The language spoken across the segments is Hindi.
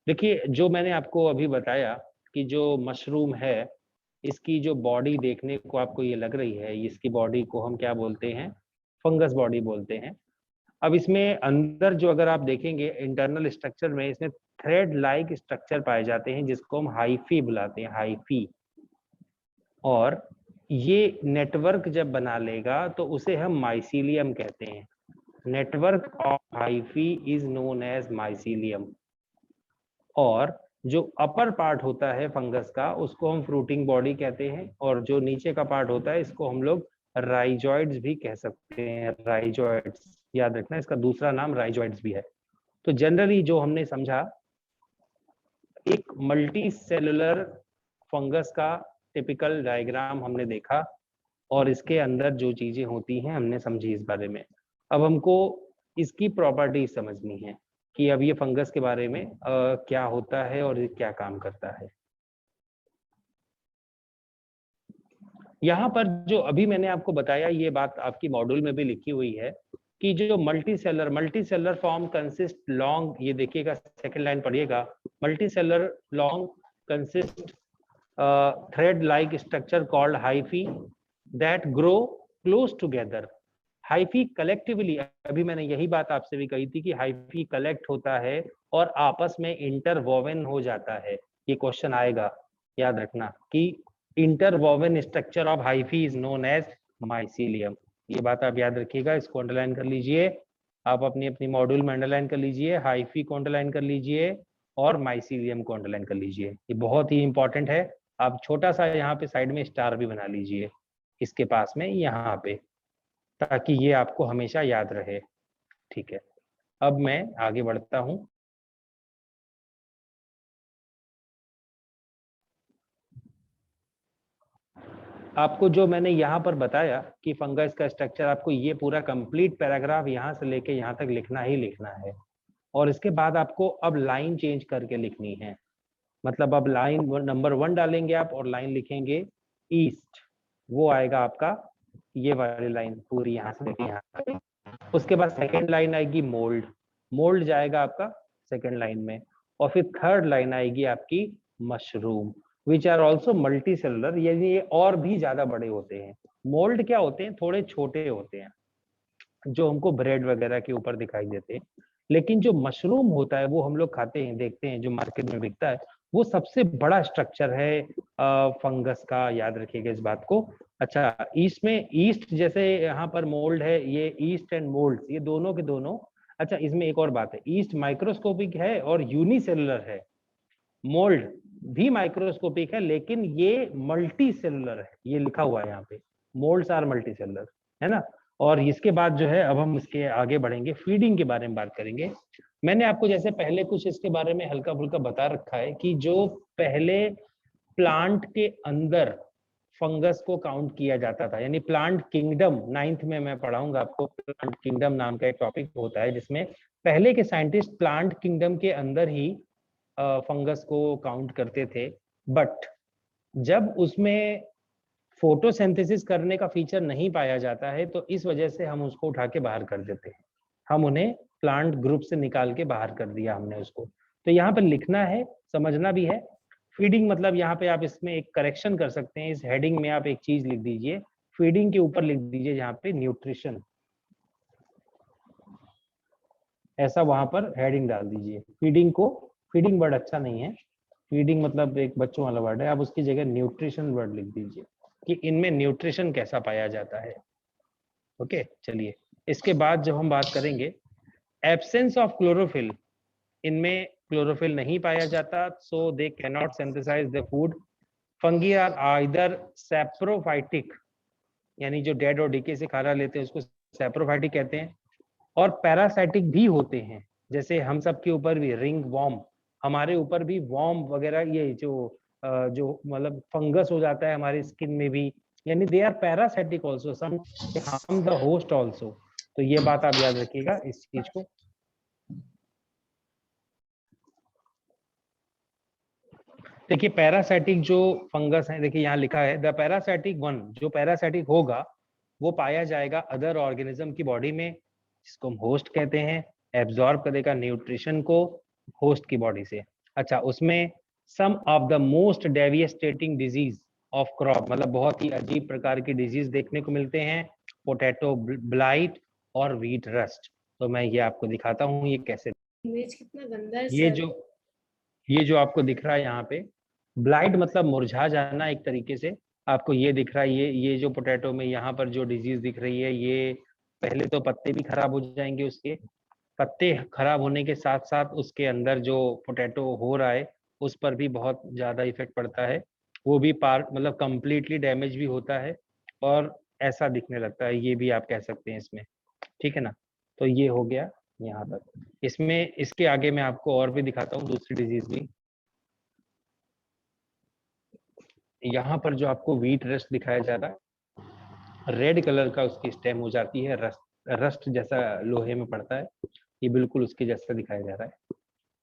देखिए, जो मैंने आपको अभी बताया कि जो मशरूम है, इसकी जो बॉडी देखने को आपको ये लग रही है, इसकी बॉडी को हम क्या बोलते हैं? फंगस बॉडी बोलते हैं। अब इसमें अंदर जो अगर आप देखेंगे इंटरनल स्ट्रक्चर में, इसमें थ्रेड लाइक स्ट्रक्चर पाए जाते हैं जिसको हम हाइफी बुलाते हैं, हाइफी। और ये नेटवर्क जब बना लेगा तो उसे हम माइसीलियम कहते हैं। Network of hyphae is known as mycelium. और जो अपर पार्ट होता है फंगस का उसको हम फ्रूटिंग बॉडी कहते हैं, और जो नीचे का पार्ट होता है इसको हम लोग राइजॉइड्स भी कह सकते हैं। राइजॉइड्स याद रखना, इसका दूसरा नाम राइजॉइड्स भी है। तो जनरली जो हमने समझा, एक मल्टी सेलुलर फंगस का टिपिकल डायग्राम हमने देखा, और इसके अंदर जो चीजें होती हैं हमने समझी इस बारे में। अब हमको इसकी प्रॉपर्टी समझनी है कि अब ये फंगस के बारे में क्या होता है और ये क्या काम करता है। यहाँ पर जो अभी मैंने आपको बताया, ये बात आपकी मॉड्यूल में भी लिखी हुई है कि जो multi cellular form consist long, ये देखिएगा सेकंड लाइन पढ़िएगा, multi cellular long consist thread like structure called hyphae that grow close together. Hyphae collectively, अभी मैंने यही बात आपसे भी कही थी कि हाइफी कलेक्ट होता है और आपस में इंटरवोवन हो जाता है। ये क्वेश्चन आएगा, याद रखना कि interwoven structure of hyphae is known as mycelium. ये बात आप याद रखिएगा, इसको अंडरलाइन कर लीजिए। आप अपनी अपनी मॉड्यूल में अंडरलाइन कर लीजिए, हाइफी को अंडरलाइन कर लीजिए और माइसीलियम को अंडरलाइन कर लीजिए। ये बहुत ही इंपॉर्टेंट है। आप छोटा सा यहाँ पे साइड में स्टार भी बना लीजिए इसके पास में, यहाँ पे, ताकि ये आपको हमेशा याद रहे। ठीक है, अब मैं आगे बढ़ता हूं। आपको जो मैंने यहाँ पर बताया कि फंगस का स्ट्रक्चर, आपको ये पूरा कंप्लीट पैराग्राफ यहाँ से लेके यहाँ तक लिखना ही लिखना है। और इसके बाद आपको अब लाइन चेंज करके लिखनी है। मतलब अब लाइन नंबर 1 डालेंगे आप और लाइन लिखेंगे ईस्ट, वो आएगा आपका ये वाली लाइन पूरी यहाँ से लेके यहाँ तक। उसके बाद सेकेंड लाइन आएगी मोल्ड, मोल्ड जाएगा आपका सेकेंड लाइन में। और फिर थर्ड लाइन आएगी आपकी mushroom, which are also multicellular, यानी ये और भी ज्यादा बड़े होते हैं। मोल्ड क्या होते हैं? थोड़े छोटे होते हैं, जो हमको ब्रेड वगैरह के ऊपर दिखाई देते हैं। लेकिन जो मशरूम होता है वो हम लोग खाते हैं, देखते हैं, जो मार्केट में बिकता है, वो सबसे बड़ा स्ट्रक्चर है फंगस का, याद रखिएगा इस बात को। अच्छा, ईस्ट में, ईस्ट जैसे यहाँ पर मोल्ड है, ये ईस्ट एंड मोल्ड ये दोनों के दोनों। अच्छा, इसमें एक और बात है, ईस्ट माइक्रोस्कोपिक है और यूनिसेलुलर है, मोल्ड भी माइक्रोस्कोपिक है लेकिन ये मल्टी सेलुलर है, ये लिखा हुआ है यहाँ पे, मोल्ड्स आर मल्टी सेलुलर, है ना। और इसके बाद जो है, अब हम इसके आगे बढ़ेंगे, फीडिंग के बारे में बात करेंगे। मैंने आपको जैसे पहले कुछ इसके बारे में हल्का फुल्का बता रखा है कि जो पहले प्लांट के अंदर फंगस को काउंट किया जाता था, यानी प्लांट किंगडम, 9th में मैं पढ़ाऊंगा आपको, प्लांट किंगडम नाम का एक टॉपिक होता है जिसमें पहले के साइंटिस्ट प्लांट किंगडम के अंदर ही फंगस को काउंट करते थे। बट जब उसमें फोटोसिंथेसिस करने का फीचर नहीं पाया जाता है तो इस वजह से हम उसको उठा के बाहर कर देते हैं, हम उन्हें प्लांट ग्रुप से निकाल के बाहर कर दिया हमने उसको। तो यहाँ पर लिखना है, समझना भी है। फीडिंग मतलब यहाँ पे आप इसमें एक करेक्शन कर सकते हैं, इस हेडिंग में आप एक चीज लिख दीजिए, फीडिंग के ऊपर लिख दीजिए यहाँ पे न्यूट्रिशन, ऐसा वहां पर हेडिंग डाल दीजिए। फीडिंग को, फीडिंग वर्ड अच्छा नहीं है, फीडिंग मतलब एक बच्चों वाला वर्ड है, आप उसकी जगह न्यूट्रिशन वर्ड लिख दीजिए कि इनमें न्यूट्रिशन कैसा पाया जाता है। ओके, चलिए इसके बाद जब हम बात करेंगे एब्सेंस ऑफ क्लोरोफिल, इनमें क्लोरोफिल नहीं पाया जाता, so they can not synthesize the food. Fungi are either saprophytic, यानी जो डेड और डीके से खाना लेते हैं उसको सैप्रोफाइटिक कहते हैं, और पैरासाइटिक भी होते हैं, जैसे हम सब के ऊपर भी रिंग वॉर्म, हमारे ऊपर भी वॉर्म वगैरह, ये जो मतलब फंगस हो जाता है हमारी स्किन में भी, यानी they are parasitic also, some harm the host also. तो ये बात आप याद रखिएगा इस चीज को। देखिए पैरासाइटिक जो फंगस है, देखिए यहाँ लिखा है द पैरासाइटिक वन, जो पैरासाइटिक होगा वो पाया जाएगा अदर ऑर्गेनिज्म की बॉडी में, जिसको हम होस्ट कहते हैं, एब्जॉर्ब करेगा न्यूट्रिशन को होस्ट की बॉडी से। अच्छा, उसमें some of the most devastating disease of crop, मतलब बहुत ही अजीब प्रकार की डिजीज देखने को मिलते हैं, पोटैटो ब्लाइट और व्हीट रस्ट। तो मैं ये आपको दिखाता हूँ ये कैसे। इमेज कितना गंदा है ये सर। जो आपको दिख रहा है यहाँ पे, ब्लाइट मतलब मुरझा जाना एक तरीके से। आपको ये दिख रहा है, ये जो पोटैटो में यहाँ पर जो डिजीज दिख रही है, ये पहले तो पत्ते भी खराब हो जाएंगे, उसके पत्ते खराब होने के साथ साथ उसके अंदर जो पोटैटो हो रहा है उस पर भी बहुत ज्यादा इफेक्ट पड़ता है। वो भी पार्ट मतलब कंप्लीटली डैमेज भी होता है और ऐसा दिखने लगता है, ये भी आप कह सकते हैं इसमें। ठीक है ना। तो ये हो गया यहाँ तक। इसमें इसके आगे मैं आपको और भी दिखाता हूँ दूसरी डिजीज भी। यहाँ पर जो आपको व्हीट रस्ट दिखाया जा रहा है, रेड कलर का उसकी स्टेम हो जाती है, रस्ट जैसा लोहे में पड़ता है, ये बिल्कुल उसके जैसा दिखाया जा रहा है।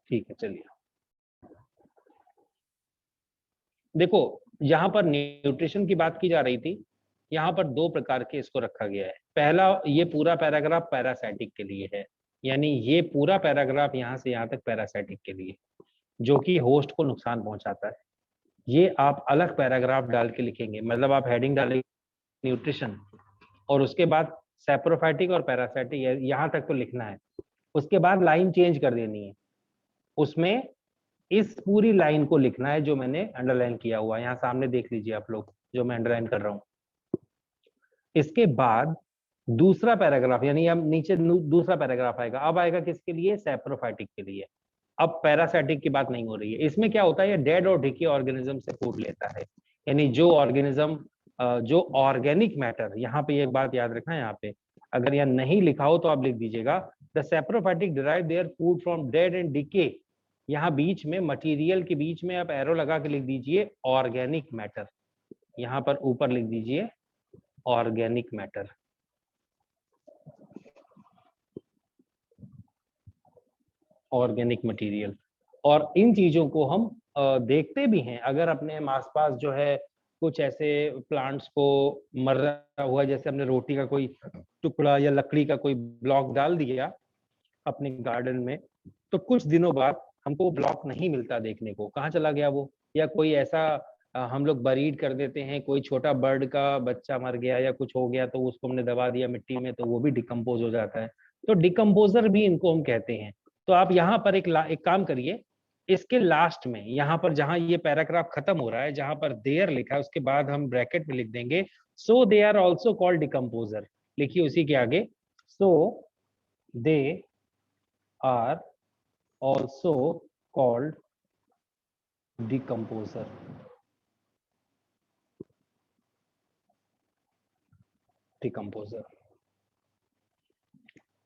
ठीक है, चलिए देखो, यहाँ पर न्यूट्रिशन की बात की जा रही थी। यहाँ पर दो प्रकार के इसको रखा गया है। पहला, ये पूरा पैराग्राफ पैरासाइटिक के लिए है, यानी ये पूरा पैराग्राफ यहाँ से यहाँ तक पैरासाइटिक के लिए, जो कि होस्ट को नुकसान पहुंचाता है। ये आप अलग पैराग्राफ डाल के लिखेंगे, मतलब आप हेडिंग डालेंगे न्यूट्रिशन और उसके बाद सैप्रोफाइटिक और पैरासाइटिक, यहाँ तक तो लिखना है। उसके बाद लाइन चेंज कर देनी है, उसमें इस पूरी लाइन को लिखना है जो मैंने अंडरलाइन किया हुआ है, यहाँ सामने देख लीजिए आप लोग जो मैं अंडरलाइन कर रहा हूँ। इसके बाद दूसरा पैराग्राफ, यानी अब नीचे दूसरा पैराग्राफ आएगा। अब आएगा किसके लिए? सैप्रोफाइटिक के लिए। अब पैरासाइटिक की बात नहीं हो रही है। इसमें क्या होता है, ये डेड और डिके ऑर्गेनिज्म से फूड लेता है, यानी जो ऑर्गेनिज्म जो ऑर्गेनिक मैटर, यहाँ पे एक बात याद रखना है, यहाँ पे अगर यहाँ नहीं लिखा हो तो आप लिख दीजिएगा, the saprophytic derive their food from dead and decay. यहाँ बीच में मटेरियल के बीच में आप एरो लगा के लिख दीजिए ऑर्गेनिक मैटर, यहाँ पर ऊपर लिख दीजिए ऑर्गेनिक मैटर। Organic material. और इन चीजों को हम देखते भी हैं, अगर अपने आसपास जो है कुछ ऐसे प्लांट्स को मरा हुआ, जैसे हमने रोटी का कोई टुकड़ा या लकड़ी का कोई ब्लॉक डाल दिया अपने गार्डन में, तो कुछ दिनों बाद हमको ब्लॉक नहीं मिलता देखने को, कहाँ चला गया वो। या कोई ऐसा हम लोग बरीड कर देते हैं, कोई छोटा बर्ड का बच्चा मर गया या कुछ हो गया तो उसको हमने दबा दिया मिट्टी में, तो वो भी डिकम्पोज हो जाता है। तो डिकम्पोजर भी इनको हम कहते हैं। तो आप यहाँ पर एक काम करिए, इसके लास्ट में यहाँ पर जहां ये पैराग्राफ खत्म हो रहा है, जहां पर देयर लिखा है, उसके बाद हम ब्रैकेट में लिख देंगे so they are also called decomposer. लिखिए उसी के आगे, so they are also called decomposer. Decomposer.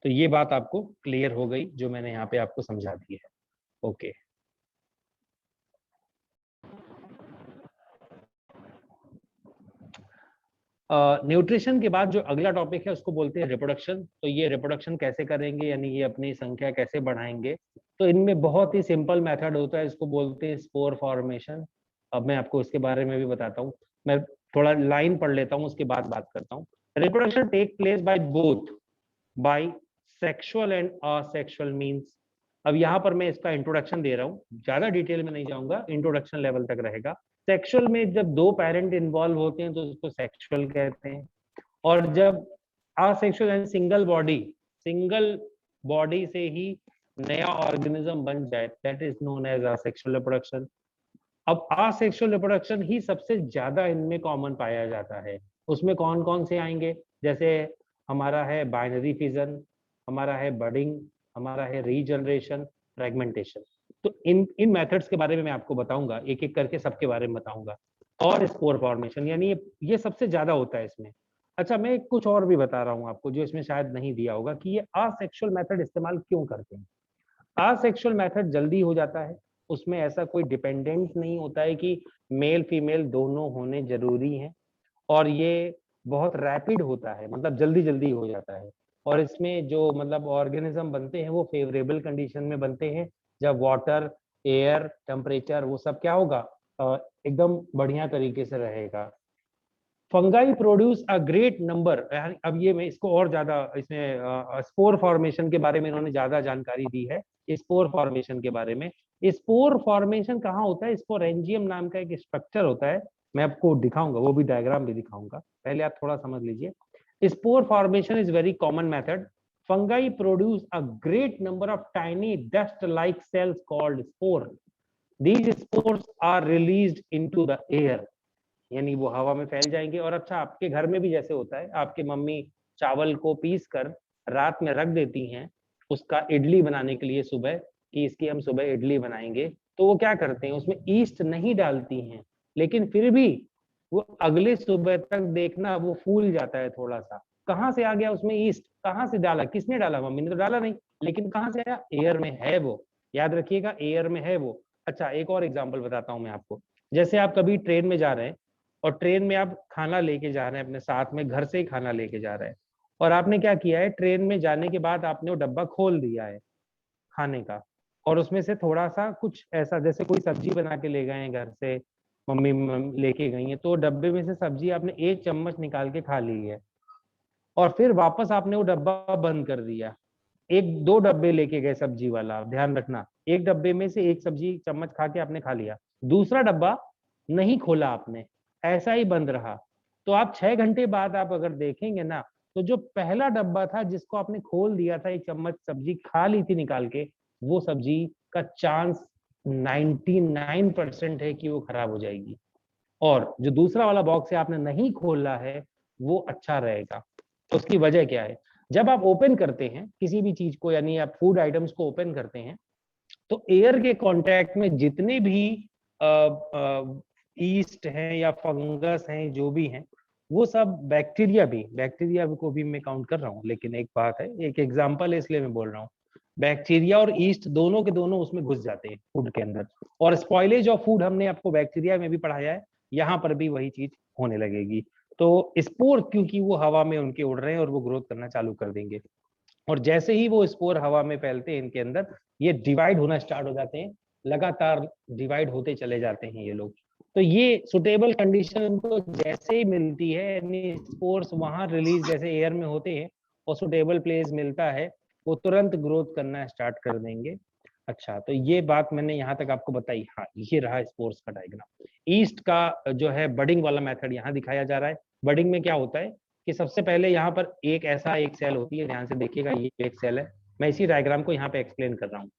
तो ये बात आपको क्लियर हो गई जो मैंने यहाँ पे आपको समझा दी है। ओके। न्यूट्रिशन के बाद जो अगला टॉपिक है उसको बोलते हैं रिप्रोडक्शन। तो ये रिप्रोडक्शन कैसे करेंगे, यानी ये अपनी संख्या कैसे बढ़ाएंगे। तो इनमें बहुत ही सिंपल मेथड होता है, इसको बोलते हैं स्पोर फॉर्मेशन। अब मैं आपको इसके बारे में भी बताता हूँ। मैं थोड़ा लाइन पढ़ लेता हूँ, उसके बाद बात करता हूँ। Reproduction take place by both by sexual and asexual means. अब यहाँ पर मैं इसका इंट्रोडक्शन दे रहा हूँ, ज्यादा डिटेल में नहीं जाऊंगा, इंट्रोडक्शन लेवल तक रहेगा। सेक्सुअल में जब दो पेरेंट इन्वॉल्व होते हैं तो उसको सेक्सुअल कहते हैं, और जब असेक्सुअल यानी सिंगल बॉडी से ही नया ऑर्गेनिज्म बन जाए, that is known as asexual reproduction. अब असेक्सुअल रिप्रोडक्शन ही सबसे ज्यादा इनमें कॉमन पाया जाता है। उसमें कौन कौन से आएंगे, जैसे हमारा है बाइनरी फिजन, हमारा है बडिंग, हमारा है रीजनरेशन, फ्रेगमेंटेशन। तो इन मेथड्स के बारे में मैं आपको बताऊंगा, एक एक करके सबके बारे में बताऊंगा। और स्पोर फॉर्मेशन, यानी ये सबसे ज्यादा होता है इसमें। अच्छा, मैं कुछ और भी बता रहा हूँ आपको जो इसमें शायद नहीं दिया होगा, कि ये असेक्सुअल मेथड इस्तेमाल क्यों करते हैं। असेक्सुअल मेथड जल्दी हो जाता है, उसमें ऐसा कोई डिपेंडेंट नहीं होता है कि मेल फीमेल दोनों होने जरूरी हैं, और ये बहुत रैपिड होता है, मतलब जल्दी जल्दी हो जाता है। और इसमें जो मतलब ऑर्गेनिज्म बनते हैं वो फेवरेबल कंडीशन में बनते हैं, जब वाटर, एयर, टेम्परेचर वो सब क्या होगा, एकदम बढ़िया तरीके से रहेगा। Fungi produce a great number. अब ये मैं इसको और ज्यादा इसमें स्पोर फॉर्मेशन के बारे में इन्होंने ज्यादा जानकारी दी है, स्पोर फॉर्मेशन के बारे में। स्पोर फॉर्मेशन कहाँ होता है? स्पोरेंजियम नाम का एक स्ट्रक्चर होता है, मैं आपको दिखाऊंगा, वो भी डायग्राम भी दिखाऊंगा, पहले आप थोड़ा समझ लीजिए। Spore formation is very common method. Fungi produce a great number of tiny dust like cells called spore. These spores are released into the air, यानी वो हवा में फैल जाएंगे। और अच्छा, आपके घर में भी जैसे होता है, आपके मम्मी चावल को पीस कर रात में रख देती हैं उसका इडली बनाने के लिए सुबह, कि इसकी हम सुबह इडली बनाएंगे, तो वो क्या करते हैं, उसमें ईस्ट नहीं डालती हैं, लेकिन फिर भी वो अगले सुबह तक देखना वो फूल जाता है थोड़ा सा। कहाँ से आ गया उसमें ईस्ट? कहाँ से डाला? किसने डाला? मम्मी ने तो डाला नहीं, लेकिन कहाँ से आया? एयर में है वो, याद रखिएगा, एयर में है वो। अच्छा, एक और एग्जाम्पल बताता हूँ मैं आपको। जैसे आप कभी ट्रेन में जा रहे हैं और ट्रेन में आप खाना लेके जा रहे हैं अपने साथ में, घर से ही खाना लेके जा रहे हैं, और आपने क्या किया है, ट्रेन में जाने के बाद आपने वो डब्बा खोल दिया है खाने का, और उसमें से थोड़ा सा कुछ ऐसा, जैसे कोई सब्जी बना के ले गए हैं घर से, मम्मी लेके गई है, तो डब्बे में से सब्जी आपने एक चम्मच निकाल के खा ली है, और फिर वापस आपने वो डब्बा बंद कर दिया। एक दो डब्बे लेके गए सब्जी वाला, ध्यान रखना, एक डब्बे में से एक सब्जी चम्मच खा के आपने खा लिया, दूसरा डब्बा नहीं खोला आपने, ऐसा ही बंद रहा। तो आप 6 घंटे बाद आप अगर देखेंगे ना, तो जो पहला डब्बा था जिसको आपने खोल दिया था, एक चम्मच सब्जी खा ली थी निकाल के, वो सब्जी का चांस 99% है कि वो खराब हो जाएगी, और जो दूसरा वाला बॉक्स है आपने नहीं खोला है, वो अच्छा रहेगा। तो उसकी वजह क्या है? जब आप ओपन करते हैं किसी भी चीज को, यानी आप फूड आइटम्स को ओपन करते हैं, तो एयर के कांटेक्ट में जितने भी ईस्ट हैं या फंगस हैं, जो भी हैं, वो सब, बैक्टीरिया को भी मैं काउंट कर रहा हूँ, लेकिन एक बात है, एक एग्जांपल है इसलिए मैं बोल रहा हूँ, बैक्टीरिया और ईस्ट दोनों के दोनों उसमें घुस जाते हैं फूड के अंदर, और स्पॉइलेज ऑफ फूड हमने आपको बैक्टीरिया में भी पढ़ाया है, यहाँ पर भी वही चीज होने लगेगी। तो स्पोर, क्योंकि वो हवा में उनके उड़ रहे हैं और वो ग्रोथ करना चालू कर देंगे, और जैसे ही वो स्पोर हवा में फैलते हैं इनके अंदर, ये डिवाइड होना स्टार्ट हो जाते हैं, लगातार डिवाइड होते चले जाते हैं ये लोग। तो ये सुटेबल कंडीशन उनको जैसे ही मिलती है, यानी स्पोर्स वहां रिलीज जैसे एयर में होते हैं और सुटेबल प्लेस मिलता है, वो तुरंत ग्रोथ करना स्टार्ट कर देंगे। अच्छा, तो ये बात मैंने यहाँ तक आपको बताई। हाँ, ये रहा स्पोर्स का डायग्राम। ईस्ट का जो है बडिंग वाला मेथड यहाँ दिखाया जा रहा है। बडिंग में क्या होता है कि सबसे पहले यहाँ पर एक ऐसा एक सेल होती है, ध्यान से देखिएगा, ये एक सेल है, मैं इसी डायग्राम को यहाँ पे एक्सप्लेन कर रहा हूँ।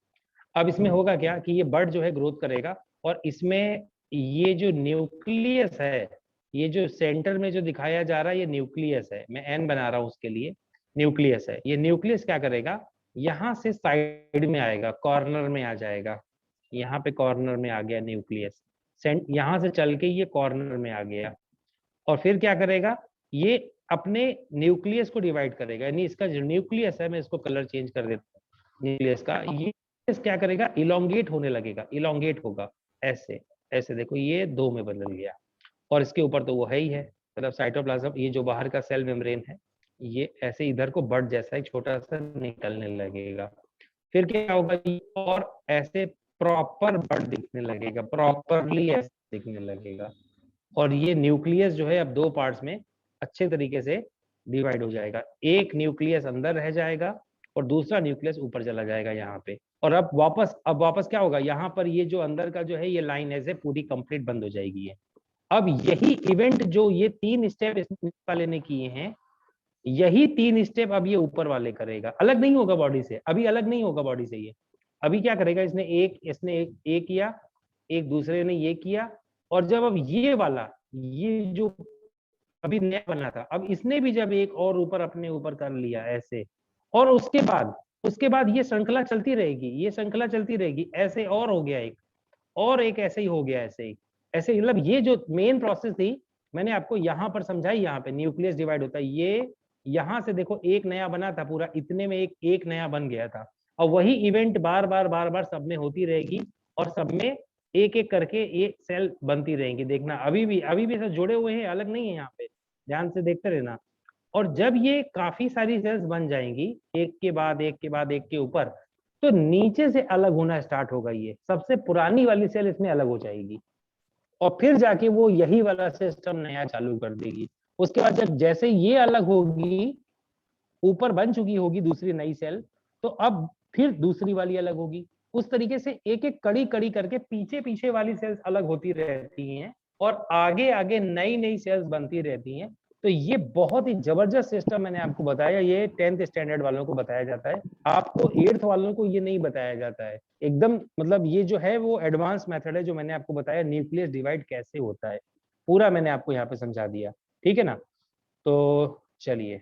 अब इसमें होगा क्या कि ये बर्ड जो है ग्रोथ करेगा, और इसमें ये जो न्यूक्लियस है, ये जो सेंटर में जो दिखाया जा रहा है, ये न्यूक्लियस है, मैं एन बना रहा हूँ उसके लिए, न्यूक्लियस है। ये न्यूक्लियस क्या करेगा, यहाँ से साइड में आएगा, कॉर्नर में आ जाएगा, यहाँ पे कॉर्नर में आ गया न्यूक्लियस, यहाँ से चल के ये कॉर्नर में आ गया, और फिर क्या करेगा, ये अपने न्यूक्लियस को डिवाइड करेगा, यानी इसका जो न्यूक्लियस है, मैं इसको कलर चेंज कर देता हूँ न्यूक्लियस का, ये क्या करेगा, इलोंगेट होने लगेगा, इलोंगेट होगा ऐसे, ऐसे देखो ये दो में बदल गया, और इसके ऊपर तो वो है ही है, मतलब साइटोप्लाज्म, ये जो बाहर का सेल मेम्ब्रेन है, ये ऐसे इधर को बर्ड जैसा एक छोटा सा निकलने लगेगा। फिर क्या होगा, और ऐसे प्रॉपर बर्ड दिखने लगेगा, प्रॉपरली ऐसे दिखने लगेगा, और ये न्यूक्लियस जो है अब दो पार्ट्स में अच्छे तरीके से डिवाइड हो जाएगा, एक न्यूक्लियस अंदर रह जाएगा और दूसरा न्यूक्लियस ऊपर चला जाएगा यहाँ पे, और अब वापस क्या होगा, यहाँ पर ये जो अंदर का जो है ये लाइन ऐसे पूरी कंप्लीट बंद हो जाएगी है। अब यही इवेंट जो ये 3 स्टेप इस वाले ने किए हैं, यही 3 स्टेप अब ये ऊपर वाले करेगा, अलग नहीं होगा बॉडी से, अभी अलग नहीं होगा बॉडी से ये। अभी क्या करेगा, इसने एक किया, एक दूसरे ने ये किया, और जब अब ये वाला, ये जो अभी नया बना था, अब इसने भी जब एक और ऊपर अपने ऊपर कर लिया ऐसे, और उसके बाद ये श्रृंखला चलती रहेगी, ये श्रृंखला चलती रहेगी, ऐसे और हो गया एक, और एक ऐसे ही हो गया, ऐसे ही ऐसे, मतलब ये जो मेन प्रोसेस थी मैंने आपको यहाँ पर समझाई, यहाँ पे न्यूक्लियस डिवाइड होता है, ये यहाँ से देखो एक नया बना था पूरा, इतने में एक नया बन गया था, और वही इवेंट बार बार सब में होती रहेगी, और सब में एक एक करके ये सेल बनती रहेंगी, देखना अभी भी सब जुड़े हुए हैं, अलग नहीं है यहाँ पे, ध्यान से देखते रहना। और जब ये काफी सारी सेल्स बन जाएंगी, एक के बाद एक के बाद एक के ऊपर, तो नीचे से अलग होना स्टार्ट होगा, ये सबसे पुरानी वाली सेल इसमें अलग हो जाएगी, और फिर जाके वो यही वाला सिस्टम नया चालू कर देगी। उसके बाद जब जैसे ये अलग होगी, ऊपर बन चुकी होगी दूसरी नई सेल, तो अब फिर दूसरी वाली अलग होगी, उस तरीके से एक एक कड़ी कड़ी करके पीछे पीछे वाली सेल्स अलग होती रहती हैं और आगे आगे नई नई सेल्स बनती रहती हैं। तो ये बहुत ही जबरदस्त सिस्टम मैंने आपको बताया, ये 10th स्टैंडर्ड वालों को बताया जाता है, आपको 8th वालों को ये नहीं बताया जाता है एकदम। मतलब ये जो है वो एडवांस मेथड है जो मैंने आपको बताया, न्यूक्लियस डिवाइड कैसे होता है पूरा मैंने आपको यहाँ पे समझा दिया, ठीक है ना। तो चलिए